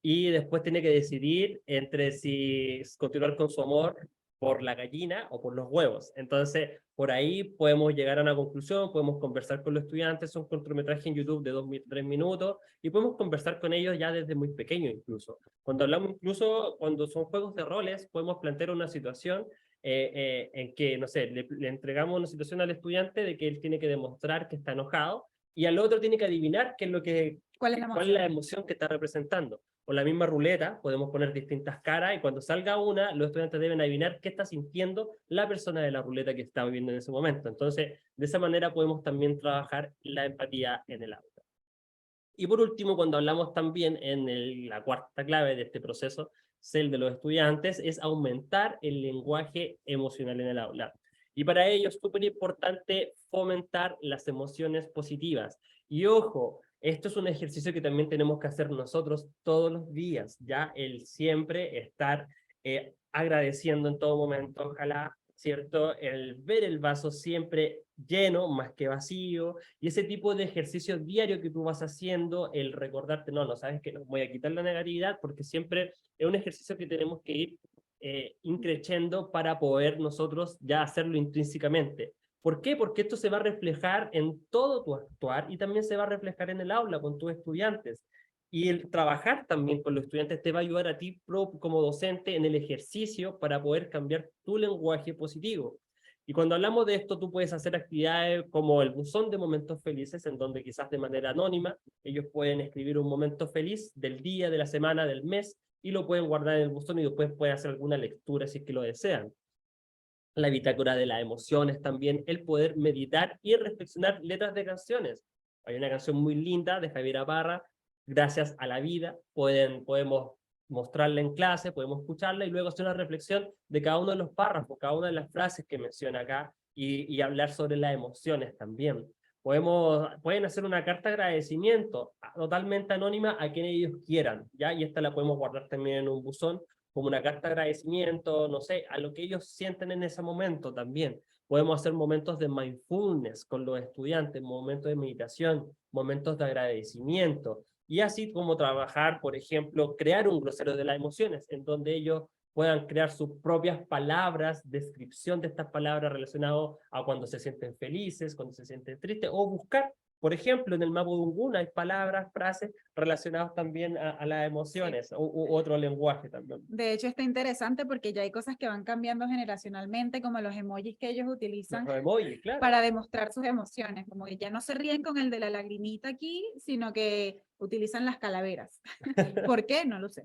y después tiene que decidir entre si continuar con su amor por la gallina o por los huevos. Entonces, por ahí podemos llegar a una conclusión, podemos conversar con los estudiantes, son cortometrajes en YouTube de 2-3 minutos, y podemos conversar con ellos ya desde muy pequeño incluso. Cuando hablamos incluso, cuando son juegos de roles, podemos plantear una situación en que, no sé, le entregamos una situación al estudiante de que él tiene que demostrar que está enojado, y al otro tiene que adivinar qué es lo que, cuál es la emoción que está representando. O la misma ruleta, podemos poner distintas caras y cuando salga una, los estudiantes deben adivinar qué está sintiendo la persona de la ruleta que está viviendo en ese momento. Entonces, de esa manera podemos también trabajar la empatía en el aula. Y por último, cuando hablamos también en la cuarta clave de este proceso, CEL de los estudiantes, es aumentar el lenguaje emocional en el aula. Y para ello es súper importante fomentar las emociones positivas. Y ojo, esto es un ejercicio que también tenemos que hacer nosotros todos los días, ya el siempre estar agradeciendo en todo momento, ojalá, ¿cierto? El ver el vaso siempre lleno más que vacío, y ese tipo de ejercicio diario que tú vas haciendo, el recordarte, no sabes que no voy a quitar la negatividad, porque siempre es un ejercicio que tenemos que ir increciendo para poder nosotros ya hacerlo intrínsecamente. ¿Por qué? Porque esto se va a reflejar en todo tu actuar y también se va a reflejar en el aula con tus estudiantes. Y el trabajar también con los estudiantes te va a ayudar a ti como docente en el ejercicio para poder cambiar tu lenguaje positivo. Y cuando hablamos de esto, tú puedes hacer actividades como el buzón de momentos felices, en donde quizás de manera anónima ellos pueden escribir un momento feliz del día, de la semana, del mes, y lo pueden guardar en el buzón y después pueden hacer alguna lectura si es que lo desean. La bitácora de las emociones también, el poder meditar y reflexionar letras de canciones. Hay una canción muy linda de Javiera Parra, Gracias a la vida, podemos mostrarla en clase, podemos escucharla y luego hacer una reflexión de cada uno de los párrafos, cada una de las frases que menciona acá y hablar sobre las emociones también. Pueden hacer una carta de agradecimiento totalmente anónima a quien ellos quieran, ¿ya? Y esta la podemos guardar también en un buzón como una carta de agradecimiento, no sé, a lo que ellos sienten en ese momento también. Podemos hacer momentos de mindfulness con los estudiantes, momentos de meditación, momentos de agradecimiento, y así como trabajar, por ejemplo, crear un glosario de las emociones, en donde ellos puedan crear sus propias palabras, descripción de estas palabras relacionadas a cuando se sienten felices, cuando se sienten tristes, o buscar, por ejemplo, en el Mapudungun hay palabras, frases relacionadas también a las emociones, u otro lenguaje también. De hecho, está interesante porque ya hay cosas que van cambiando generacionalmente, como los emojis que ellos utilizan Los emojis, claro. para demostrar sus emociones, como que ya no se ríen con el de la lagrimita aquí, sino que utilizan las calaveras. ¿Por qué? No lo sé.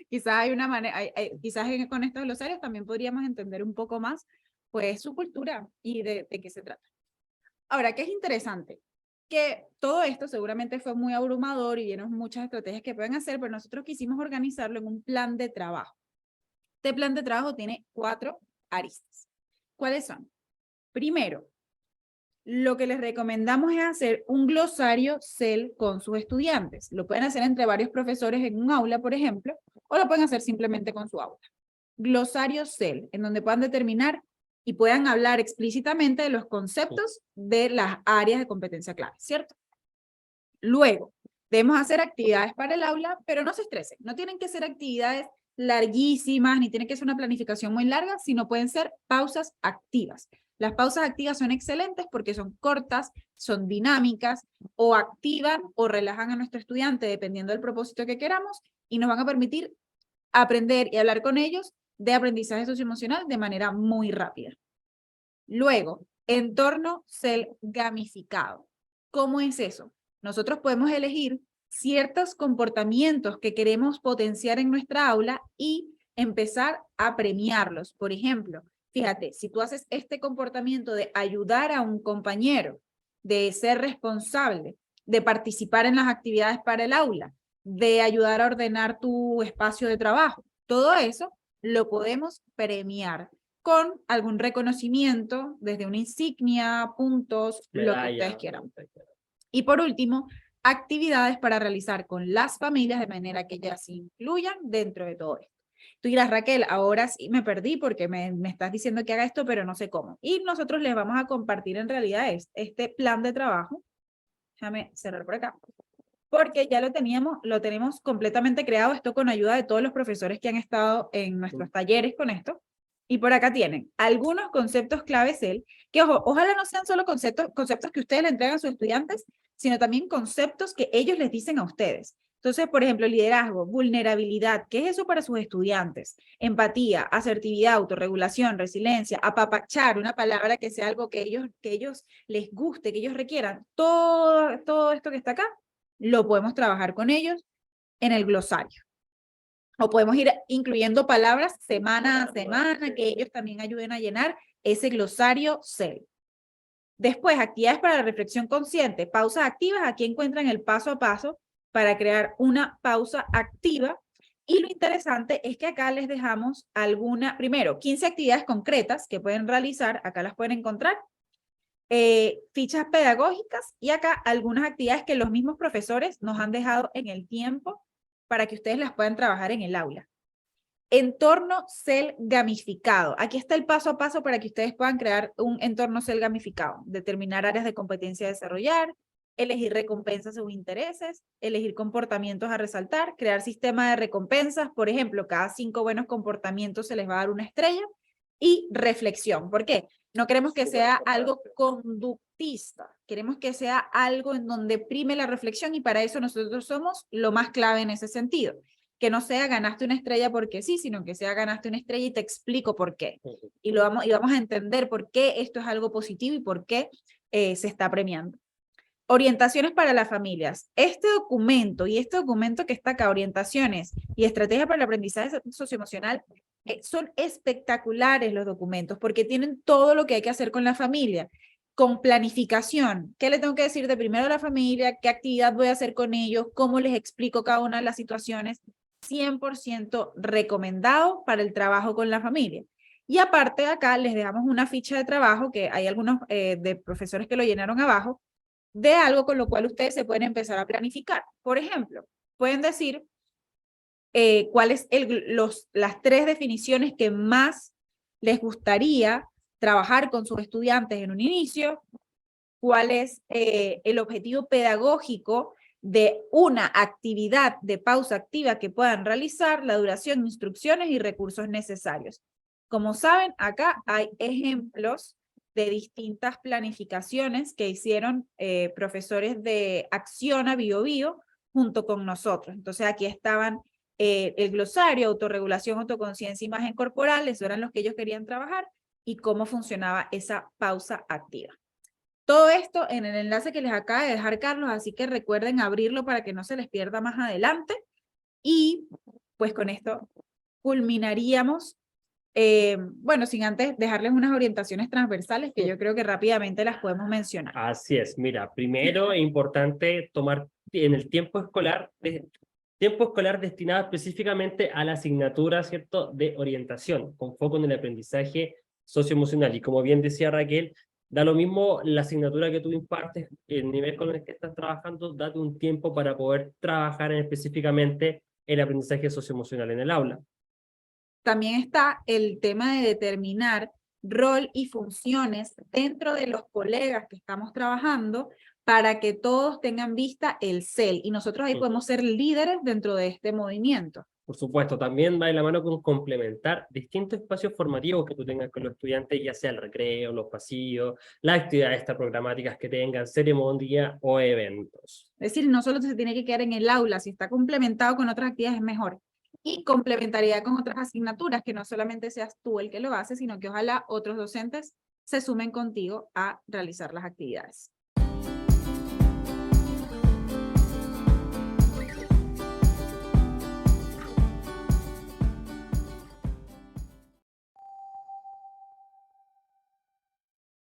Quizás hay una manera, quizás con estos glosarios también podríamos entender un poco más, pues, su cultura y de qué se trata. Ahora, ¿qué es interesante? Que todo esto seguramente fue muy abrumador y vieron muchas estrategias que pueden hacer, pero nosotros quisimos organizarlo en un plan de trabajo. Este plan de trabajo tiene 4 aristas. ¿Cuáles son? Primero, lo que les recomendamos es hacer un glosario CEL con sus estudiantes. Lo pueden hacer entre varios profesores en un aula, por ejemplo, o lo pueden hacer simplemente con su aula. Glosario CEL, en donde puedan determinar y puedan hablar explícitamente de los conceptos de las áreas de competencia clave, ¿cierto? Luego, debemos hacer actividades para el aula, pero no se estresen. No tienen que ser actividades larguísimas, ni tiene que ser una planificación muy larga, sino pueden ser pausas activas. Las pausas activas son excelentes porque son cortas, son dinámicas, o activan o relajan a nuestro estudiante, dependiendo del propósito que queramos, y nos van a permitir aprender y hablar con ellos de aprendizaje socioemocional de manera muy rápida. Luego, entorno CEL gamificado. ¿Cómo es eso? Nosotros podemos elegir ciertos comportamientos que queremos potenciar en nuestra aula y empezar a premiarlos. Por ejemplo, fíjate, si tú haces este comportamiento de ayudar a un compañero, de ser responsable, de participar en las actividades para el aula, de ayudar a ordenar tu espacio de trabajo, todo eso lo podemos premiar con algún reconocimiento, desde una insignia, puntos, lo que ustedes quieran. Y por último, actividades para realizar con las familias de manera que ellas se incluyan dentro de todo esto. Tú dirás, Raquel, ahora sí me perdí porque me estás diciendo que haga esto, pero no sé cómo. Y nosotros les vamos a compartir en realidad este plan de trabajo. Déjame cerrar por acá. Porque ya lo tenemos completamente creado, esto con ayuda de todos los profesores que han estado en nuestros talleres con esto. Y por acá tienen algunos conceptos claves CEL, que ojalá no sean solo conceptos que ustedes le entregan a sus estudiantes, sino también conceptos que ellos les dicen a ustedes. Entonces, por ejemplo, liderazgo, vulnerabilidad, ¿qué es eso para sus estudiantes? Empatía, asertividad, autorregulación, resiliencia, apapachar, una palabra que sea algo que ellos les guste, que ellos requieran. Todo esto que está acá, lo podemos trabajar con ellos en el glosario. O podemos ir incluyendo palabras semana a semana que ellos también ayuden a llenar ese glosario CEL. Después, actividades para la reflexión consciente, pausas activas. Aquí encuentran el paso a paso para crear una pausa activa. Y lo interesante es que acá les dejamos primero, 15 actividades concretas que pueden realizar. Acá las pueden encontrar. Fichas pedagógicas y acá algunas actividades que los mismos profesores nos han dejado en el tiempo para que ustedes las puedan trabajar en el aula. Entorno CEL gamificado. Aquí está el paso a paso para que ustedes puedan crear un entorno CEL gamificado. Determinar áreas de competencia a desarrollar, elegir recompensas según intereses, elegir comportamientos a resaltar, crear sistema de recompensas. Por ejemplo, cada 5 buenos comportamientos se les va a dar una estrella. Y reflexión. ¿Por qué? No queremos que sea algo conductivo artista. Queremos que sea algo en donde prime la reflexión y para eso nosotros somos lo más clave en ese sentido. Que no sea ganaste una estrella porque sí, sino que sea ganaste una estrella y te explico por qué. Y vamos a entender por qué esto es algo positivo y por qué se está premiando. Orientaciones para las familias. Este documento que está acá, orientaciones y estrategias para el aprendizaje socioemocional, son espectaculares los documentos porque tienen todo lo que hay que hacer con la familia, con planificación. ¿Qué le tengo que decir de primero a la familia? ¿Qué actividad voy a hacer con ellos? ¿Cómo les explico cada una de las situaciones? 100% recomendado para el trabajo con la familia. Y aparte acá les dejamos una ficha de trabajo que hay algunos de profesores que lo llenaron abajo, de algo con lo cual ustedes se pueden empezar a planificar. Por ejemplo, pueden decir cuáles las 3 definiciones que más les gustaría trabajar con sus estudiantes en un inicio, cuál es el objetivo pedagógico de una actividad de pausa activa que puedan realizar, la duración, instrucciones y recursos necesarios. Como saben, acá hay ejemplos de distintas planificaciones que hicieron profesores de Acciona Bio Bio junto con nosotros. Entonces aquí estaban el glosario, autorregulación, autoconciencia, imagen corporal, esos eran los que ellos querían trabajar y cómo funcionaba esa pausa activa. Todo esto en el enlace que les acaba de dejar Carlos, así que recuerden abrirlo para que no se les pierda más adelante. Y pues con esto culminaríamos, bueno, sin antes dejarles unas orientaciones transversales que yo creo que rápidamente las podemos mencionar. Así es, mira, primero es importante tomar en el tiempo escolar destinado específicamente a la asignatura, ¿cierto?, de orientación, con foco en el aprendizaje socioemocional. Y como bien decía Raquel, da lo mismo la asignatura que tú impartes, el nivel con el que estás trabajando, date un tiempo para poder trabajar específicamente el aprendizaje socioemocional en el aula. También está el tema de determinar rol y funciones dentro de los colegas que estamos trabajando para que todos tengan vista el CEL y nosotros ahí podemos ser líderes dentro de este movimiento. Por supuesto, también va de la mano con complementar distintos espacios formativos que tú tengas con los estudiantes, ya sea el recreo, los pasillos, las actividades extraprogramáticas que tengan, ceremonia o eventos. Es decir, no solo se tiene que quedar en el aula, si está complementado con otras actividades es mejor. Y complementaría con otras asignaturas, que no solamente seas tú el que lo hace, sino que ojalá otros docentes se sumen contigo a realizar las actividades.